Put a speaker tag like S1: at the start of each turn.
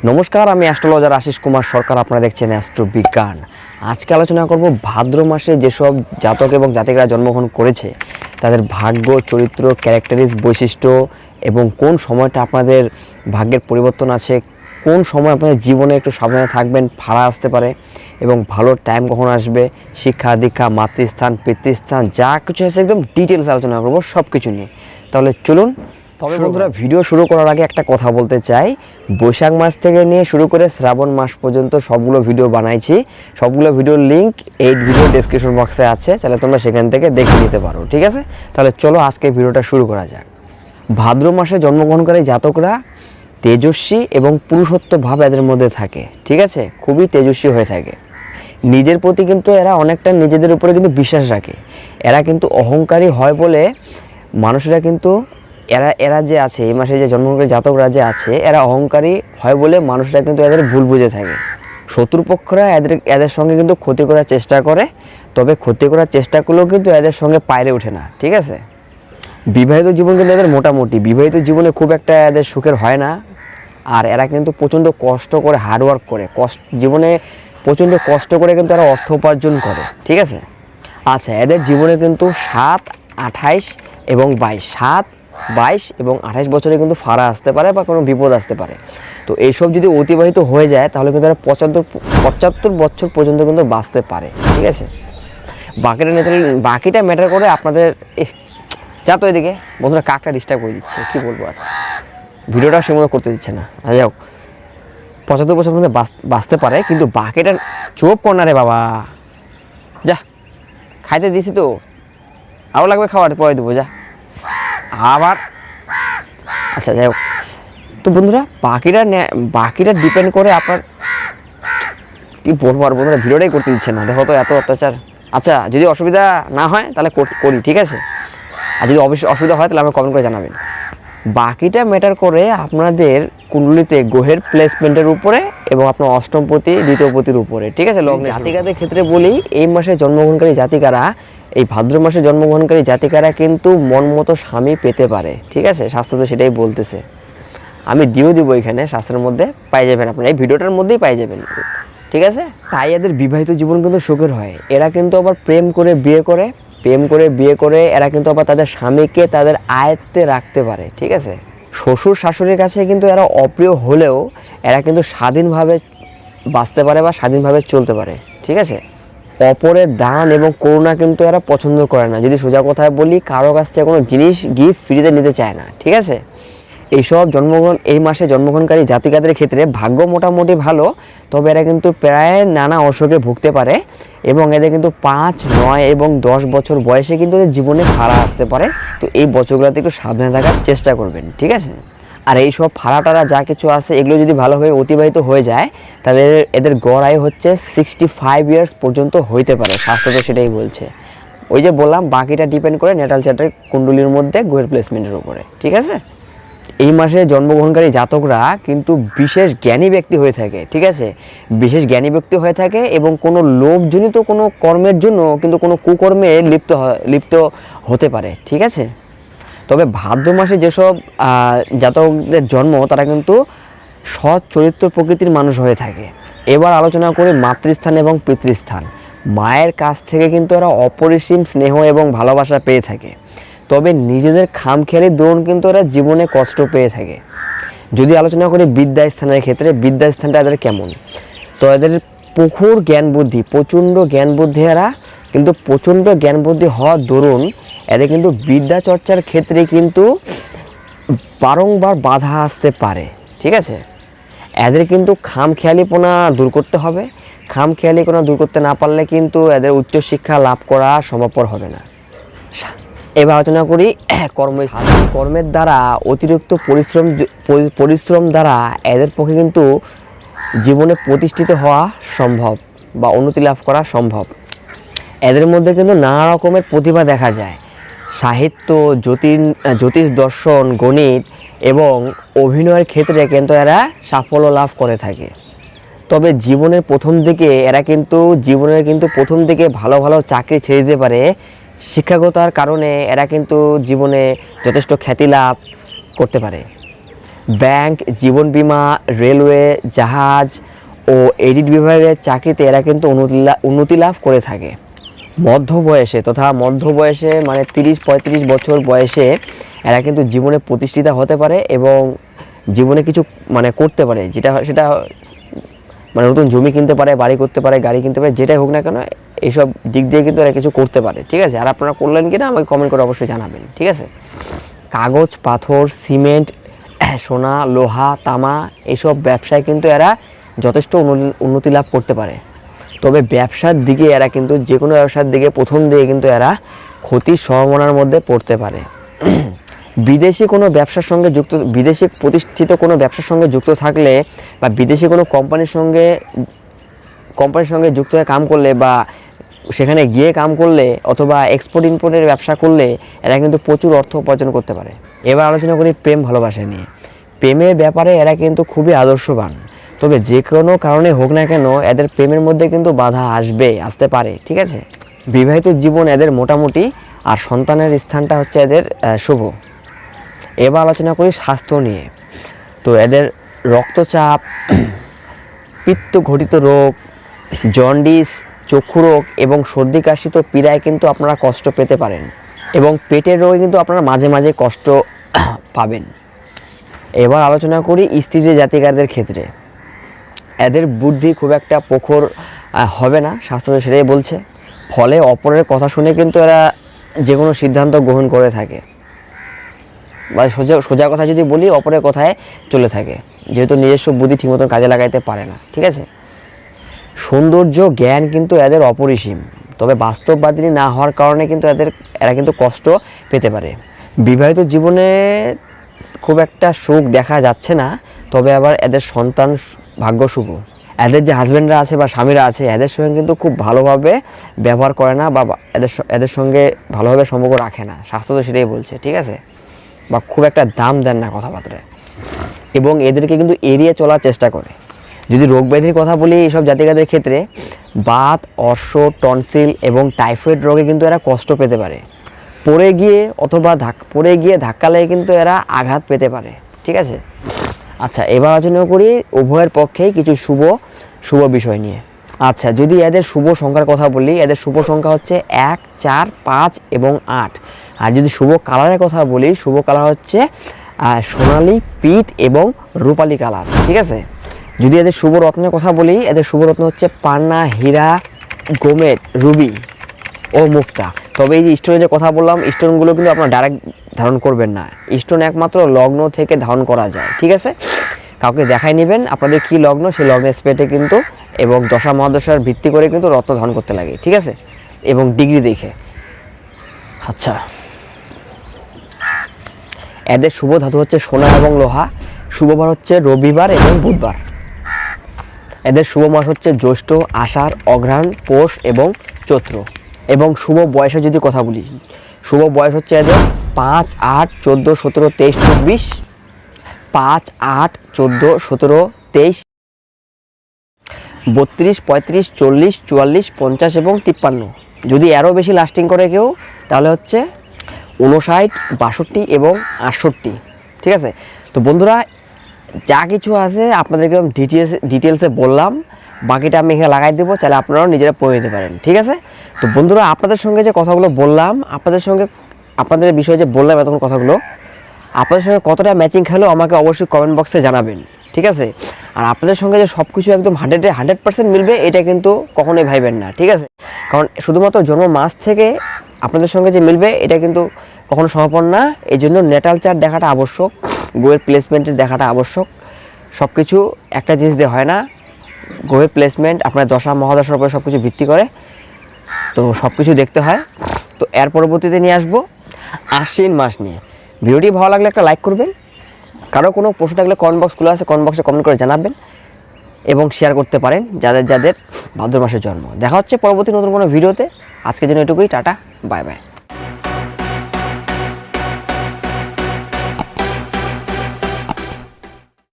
S1: নমস্কার, আমি অ্যাস্ট্রোলজার আশিস কুমার সরকার। আপনারা দেখছেন অ্যাস্ট্রো বিজ্ঞান। আজকে আলোচনা করব ভাদ্র মাসে যেসব জাতক এবং জাতিকারা জন্মগ্রহণ করেছে তাদের ভাগ্য, চরিত্র, ক্যারেক্টারিস্ট, বৈশিষ্ট্য এবং কোন সময়টা আপনাদের ভাগ্যের পরিবর্তন আছে, কোন সময় আপনাদের জীবনে একটু সাবধানে থাকবেন, ফাড়া আসতে পারে এবং ভালো টাইম কখন আসবে, শিক্ষা দীক্ষা, মাতৃস্থান, পিতৃস্থান, যা কিছু আছে একদম ডিটেলস আলোচনা করব সব কিছু নিয়ে। তাহলে চলুন। তবে বন্ধুরা, ভিডিও শুরু করার আগে একটা কথা বলতে চাই। বৈশাখ মাস থেকে নিয়ে শুরু করে শ্রাবণ মাস পর্যন্ত সবগুলো ভিডিও বানাইছি। সবগুলো ভিডিওর লিঙ্ক এই ভিডিও ডেসক্রিপশন বক্সে আছে, তাহলে তোমরা সেখান থেকে দেখে নিতে পারো। ঠিক আছে, তাহলে চলো আজকে ভিডিওটা শুরু করা যাক। ভাদ্র মাসে জন্মগ্রহণকারী জাতকরা তেজস্বী এবং পুরুষত্ব ভাব এদের মধ্যে থাকে। ঠিক আছে, খুবই তেজস্বী হয়ে থাকে। নিজের প্রতি কিন্তু এরা অনেকটা নিজেদের উপরে কিন্তু বিশ্বাস রাখে। এরা কিন্তু অহংকারী হয় বলে মানুষেরা কিন্তু এরা যে আছে এই মাসে যে জন্মগ্রহণকারী জাতকরা যে আছে এরা অহংকারী হয় বলে মানুষরা কিন্তু এদের ভুল বুঝে থাকে। শত্রুপক্ষরা এদের সঙ্গে কিন্তু ক্ষতি করার চেষ্টা করে, তবে ক্ষতি করার চেষ্টা করলেও কিন্তু এদের সঙ্গে পাইরে ওঠে না। ঠিক আছে, বিবাহিত জীবন কিন্তু এদের মোটামুটি, বিবাহিত জীবনে খুব একটা এদের সুখের হয় না। আর এরা কিন্তু প্রচণ্ড কষ্ট করে, হার্ডওয়ার্ক করে, জীবনে প্রচণ্ড কষ্ট করে কিন্তু এরা অর্থ উপার্জন করে। ঠিক আছে, আচ্ছা, এদের জীবনে কিন্তু 7, 28 এবং 22 এবং 28 বছরে কিন্তু ফাড়া আসতে পারে বা কোনো বিপদ আসতে পারে। তো এইসব যদি অতিবাহিত হয়ে যায় তাহলে কিন্তু এরা 75 বছর পর্যন্ত কিন্তু বাঁচতে পারে। ঠিক আছে, বাকিটা ম্যাটার করে আপনাদের। যা তো এদিকে বন্ধুরা, কাকটা ডিস্টার্ব করে দিচ্ছে, কি বলবো আর, ভিডিওটা সেমতো করতে দিচ্ছে না। যাই হোক, 75 বছর পর্যন্ত বাঁচতে পারে, কিন্তু বাকিটা চোপ কর্নারে বাবা, যা খাইতে দিছি তো, আরও লাগবে খাওয়ার, পরে দেবো, যা আবার। আচ্ছা, যাই হোক, তো বন্ধুরা বাকিটা ডিপেন্ড করে আপনার, কি বলবো আর বন্ধুরা, ভিডিওটাই করতে দিচ্ছে না, দেখো তো এত অত্যাচার। আচ্ছা, যদি অসুবিধা না হয় তাহলে করি, ঠিক আছে, আর যদি অবশ্যই অসুবিধা হয় তাহলে আমাকে কমেন্ট করে জানাবেন। বাকিটা ম্যাটার করে আপনাদের কুণ্ডলিতে গ্রহের প্লেসমেন্টের উপরে এবং আপনার অষ্টমপতি, দ্বিতীয়পতির উপরে। ঠিক আছে, জাতিকাদের ক্ষেত্রে বলি, এই মাসে জন্মগ্রহণকারী জাতিকারা, এই ভাদ্র মাসে জন্মগ্রহণকারী জাতিকারা কিন্তু মন মতো স্বামী পেতে পারে। ঠিক আছে, শাস্ত্র তো সেটাই বলতেছে। আমি দিব এখানে শাস্ত্রের মধ্যে পাই যাবেন, আপনারা এই ভিডিওটার মধ্যেই পাই যাবেন। ঠিক আছে, তাই এদের বিবাহিত জীবন কিন্তু সুখের হয়। এরা কিন্তু আবার প্রেম করে বিয়ে করে এরা কিন্তু আবার তাদের স্বামীকে তাদের আয়ত্তে রাখতে পারে। ঠিক আছে, শ্বশুর শাশুড়ির কাছে কিন্তু এরা অপ্রিয় হলেও এরা কিন্তু স্বাধীনভাবে বাঁচতে পারে বা স্বাধীনভাবে চলতে পারে। ঠিক আছে, অপরের দান এবং করুণা কিন্তু এরা পছন্দ করে না। যদি সোজা কথায় বলি, কারো কাছ থেকে কোনো জিনিস গিফট ফ্রিতে নিতে চায় না। ঠিক আছে, এইসব এই মাসে জন্মগ্রহণকারী জাতিকাদের ক্ষেত্রে ভাগ্য মোটামুটি ভালো, তবে এরা কিন্তু প্রায় নানা অসুখে ভুগতে পারে এবং এদের কিন্তু 5, 9 এবং 10 বছর বয়সে কিন্তু এদের জীবনে ফাড়া আসতে পারে। তো এই বছরগুলোতে একটু সাবধানে থাকার চেষ্টা করবেন। ঠিক আছে, আর এই সব ফাড়া যা কিছু আছে এগুলো যদি ভালোভাবে অতিবাহিত হয়ে যায় তাহলে এদের গড় আয়ু হচ্ছে 65 ইয়ার্স পর্যন্ত হইতে পারে। শাস্ত্র তো সেটাই বলছে। ওই যে বললাম, বাকিটা ডিপেন্ড করে ন্যাটাল চার্টের কুণ্ডলীর মধ্যে গ্রহের প্লেসমেন্টের উপরে। ঠিক আছে, এই মাসে জন্মগ্রহণকারী জাতকরা কিন্তু বিশেষ জ্ঞানী ব্যক্তি হয়ে থাকে। ঠিক আছে, বিশেষ জ্ঞানী ব্যক্তি হয়ে থাকে এবং কোনো লোভজনিত কোনো কর্মের জন্য কিন্তু কোনো কুকর্মে লিপ্ত হতে পারে। ঠিক আছে, তবে ভাদ্র মাসে যেসব জাতকদের জন্ম তারা কিন্তু সৎ চরিত্র প্রকৃতির মানুষ হয়ে থাকে। এবার আলোচনা করি মাতৃস্থান এবং পিতৃস্থান। মায়ের কাছ থেকে কিন্তু এরা অপরিসীম স্নেহ এবং ভালোবাসা পেয়ে থাকে, তবে নিজেদের খামখেয়ালির দরুন কিন্তু এরা জীবনে কষ্ট পেয়ে থাকে। যদি আলোচনা করি বিদ্যাস্থানের ক্ষেত্রে, বিদ্যাস্থানটা এদের কেমন, তো এদের প্রচুর জ্ঞান বুদ্ধি, প্রচণ্ড জ্ঞান বুদ্ধি, এরা কিন্তু প্রচণ্ড জ্ঞান বুদ্ধি হওয়ার দরুন এদের কিন্তু বিদ্যা চর্চার ক্ষেত্রে কিন্তু বারংবার বাধা আসতে পারে। ঠিক আছে, এদের কিন্তু খামখেয়ালিপনা দূর করতে হবে। খামখেয়ালিপনা দূর করতে না পারলে কিন্তু এদের উচ্চশিক্ষা লাভ করা সম্ভবপর হবে না। এবার আলোচনা করি কর্মের দ্বারা অতিরিক্ত পরিশ্রম দ্বারা এদের পক্ষে কিন্তু জীবনে প্রতিষ্ঠিত হওয়া সম্ভব বা উন্নতি লাভ করা সম্ভব। এদের মধ্যে কিন্তু নানা রকমের প্রতিভা দেখা যায়। সাহিত্য, জ্যোতিষ দর্শন, গণিত এবং অভিনয়ের ক্ষেত্রে কিন্তু এরা সাফল্য লাভ করে থাকে। তবে জীবনের প্রথম দিকে ভালো ভালো চাকরি ছেড়ে দিতে পারে। শিক্ষাগতার কারণে এরা কিন্তু জীবনে যথেষ্ট খ্যাতি লাভ করতে পারে। ব্যাংক, জীবন বীমা, রেলওয়ে, জাহাজ ও এডিট বিভাগের চাকরিতে এরা কিন্তু উন্নতি লাভ করে থাকে। মধ্য বয়সে মানে 30-35 বছর বয়সে এরা কিন্তু জীবনে প্রতিষ্ঠিত হতে পারে এবং জীবনে কিছু মানে করতে পারে, সেটা মানে নতুন জমি কিনতে পারে, বাড়ি করতে পারে, গাড়ি কিনতে পারে, যেটাই হোক না কেন এইসব দিক দিয়ে কিন্তু এরা কিছু করতে পারে। ঠিক আছে, আর আপনারা করলেন কিনা আমাকে কমেন্ট করে অবশ্যই জানাবেন। ঠিক আছে, কাগজ, পাথর, সিমেন্ট, সোনা, লোহা, তামা এইসব ব্যবসায় কিন্তু এরা যথেষ্ট উন্নতি লাভ করতে পারে। তবে ব্যবসার দিকে এরা কিন্তু যে কোনো ব্যবসার দিকে প্রথম দিকে কিন্তু এরা ক্ষতির সম্ভাবনার মধ্যে পড়তে পারে। বিদেশি প্রতিষ্ঠিত কোনো ব্যবসার সঙ্গে যুক্ত থাকলে বা বিদেশি কোনো কোম্পানির সঙ্গে যুক্ত হয়ে কাম করলে বা সেখানে গিয়ে কাম করলে অথবা এক্সপোর্ট ইম্পোর্টের ব্যবসা করলে এরা কিন্তু প্রচুর অর্থ উপার্জন করতে পারে। এবার আলোচনা করি প্রেম ভালোবাসা নিয়ে। প্রেমের ব্যাপারে এরা কিন্তু খুবই আদর্শবান, তবে যে কোনো কারণে হোক না কেন এদের প্রেমের মধ্যে কিন্তু বাধা আসতে পারে। ঠিক আছে, বিবাহিত জীবন এদের মোটামুটি, আর সন্তানের স্থানটা হচ্ছে এদের শুভ। এবার আলোচনা করি স্বাস্থ্য নিয়ে। তো এদের রক্তচাপ, পিত্তঘটিত রোগ, জন্ডিস, চক্ষু রোগ এবং সর্দি কাশি তো পীড়ায় কিন্তু আপনারা কষ্ট পেতে পারেন, এবং পেটের রোগে কিন্তু আপনারা মাঝে মাঝে কষ্ট পাবেন। এবার আলোচনা করি স্ত্রী জাতিকারদের ক্ষেত্রে। এদের বুদ্ধি খুব একটা প্রখর হবে না, শাস্ত্র তো সেটাই বলছে। ফলে অপরের কথা শুনে কিন্তু এরা যে কোনো সিদ্ধান্ত গ্রহণ করে থাকে, বা সোজা কথা যদি বলি অপরের কথায় চলে থাকে, যেহেতু নিজস্ব বুদ্ধি ঠিক মতন কাজে লাগাইতে পারে না। ঠিক আছে, সৌন্দর্য জ্ঞান কিন্তু এদের অপরিসীম, তবে বাস্তববাদী না হওয়ার কারণে কিন্তু এরা কিন্তু কষ্ট পেতে পারে। বিবাহিত জীবনে খুব একটা সুখ দেখা যাচ্ছে না, তবে আবার এদের সন্তান ভাগ্য শুভ। এদের যে হাজব্যান্ডরা আছে বা স্বামীরা আছে এদের সঙ্গে কিন্তু খুব ভালোভাবে ব্যবহার করে না, বা এদের সঙ্গে ভালোভাবে সম্পর্ক রাখে না, শাস্ত্র তো সেটাই বলছে। ঠিক আছে, বা খুব একটা দাম দেন না কথাবার্তায়, এবং এদেরকে কিন্তু এড়িয়ে চলার চেষ্টা করে। যদি রোগ ব্যাধির কথা বলি এইসব জাতিকাদের ক্ষেত্রে, বাত, অর্শ, টনসিল এবং টাইফয়েড রোগে কিন্তু এরা কষ্ট পেতে পারে। পড়ে গিয়ে ধাক্কা লেগে কিন্তু এরা আঘাত পেতে পারে। ঠিক আছে, আচ্ছা এবার আলোচনা করি উভয়ের পক্ষেই কিছু শুভ বিষয় নিয়ে। আচ্ছা, যদি এদের শুভ সংখ্যার কথা বলি, এদের শুভ সংখ্যা হচ্ছে 1, 4, 5 এবং 8। আর যদি শুভ কালারের কথা বলি, শুভ কালার হচ্ছে সোনালি, পিত এবং রূপালি কালার। ঠিক আছে, যদি এদের শুভ রত্নের কথা বলি, এদের শুভ রত্ন হচ্ছে পান্না, হীরা, গোমেদ, রুবি ও মুক্তা। তবে এই যে স্টোনের যে কথা বললাম, স্টোনগুলো কিন্তু আপনারা ডাইরেক্ট ধারণ করবেন না, স্টোন একমাত্র লগ্ন থেকে ধারণ করা যায়। ঠিক আছে, কাউকে দেখাই নেবেন আপনাদের কি লগ্ন, সেই লগ্নের স্পেটে কিন্তু এবং দশা মহাদশার ভিত্তি করে কিন্তু রত্ন ধারণ করতে লাগে। ঠিক আছে, এবং ডিগ্রি দেখে। আচ্ছা, এদের শুভ ধাতু হচ্ছে সোনা এবং লোহা। শুভবার হচ্ছে রবিবার এবং বুধবার। এদের শুভ মাস হচ্ছে জ্যৈষ্ঠ, আষাঢ়, অঘ্রাণ, পৌষ এবং চৈত্র। এবং শুভ বয়সের যদি কথা বলি, শুভ বয়স হচ্ছে এদের 5, 8, 14, 17, 23, 24, 5, 8, 14, 17, 23, 32, 35, 40, 44, 50 এবং 53। যদি আরও বেশি লাস্টিং করে কেউ তাহলে হচ্ছে 59, 62 এবং 68। ঠিক আছে, তো বন্ধুরা যা কিছু আছে আপনাদেরকে ডিটেলসে বললাম, বাকিটা আমি এখানে লাগাই দেবো, চাইলে আপনারাও নিজেরা পড়ে নিতে পারেন। ঠিক আছে, তো বন্ধুরা আপনাদের সঙ্গে যে কথাগুলো বললাম, আপনাদের বিষয়ে যে বললাম এতক্ষণ কথাগুলো, আপনাদের সঙ্গে কতটা ম্যাচিং খেলো আমাকে অবশ্যই কমেন্ট বক্সে জানাবেন। ঠিক আছে, আর আপনাদের সঙ্গে যে সব কিছু একদম 100% মিলবে এটা কিন্তু কখনোই ভাইবেন না। ঠিক আছে, কারণ শুধুমাত্র জন্ম মাস থেকে আপনাদের সঙ্গে যে মিলবে এটা কিন্তু কখনো সম্ভব না। এই জন্য নেটাল চার্ট দেখাটা আবশ্যক, গ্রহের প্লেসমেন্টের দেখাটা আবশ্যক। সব কিছু একটা জিনিস দিয়ে হয় না, গ্রহের প্লেসমেন্ট আপনার দশা মহাদশার উপরে সব কিছু ভিত্তি করে, তো সব কিছু দেখতে হয়। তো এর পরবর্তীতে নিয়ে আসবো আশ্বিন মাস নিয়ে। ভিডিওটি ভালো লাগলে একটা লাইক করবেন, কারো কোনো প্রশ্ন থাকলে কমেন্ট বক্স খোলা আছে, কমেন্ট বক্সে কমেন্ট করে জানাবেন এবং শেয়ার করতে পারেন যাদের ভাদ্র মাসের জন্ম। দেখা হচ্ছে পরবর্তী নতুন কোনো ভিডিওতে। আজকের জন্য এটুকুই, টাটা, বাই বাই।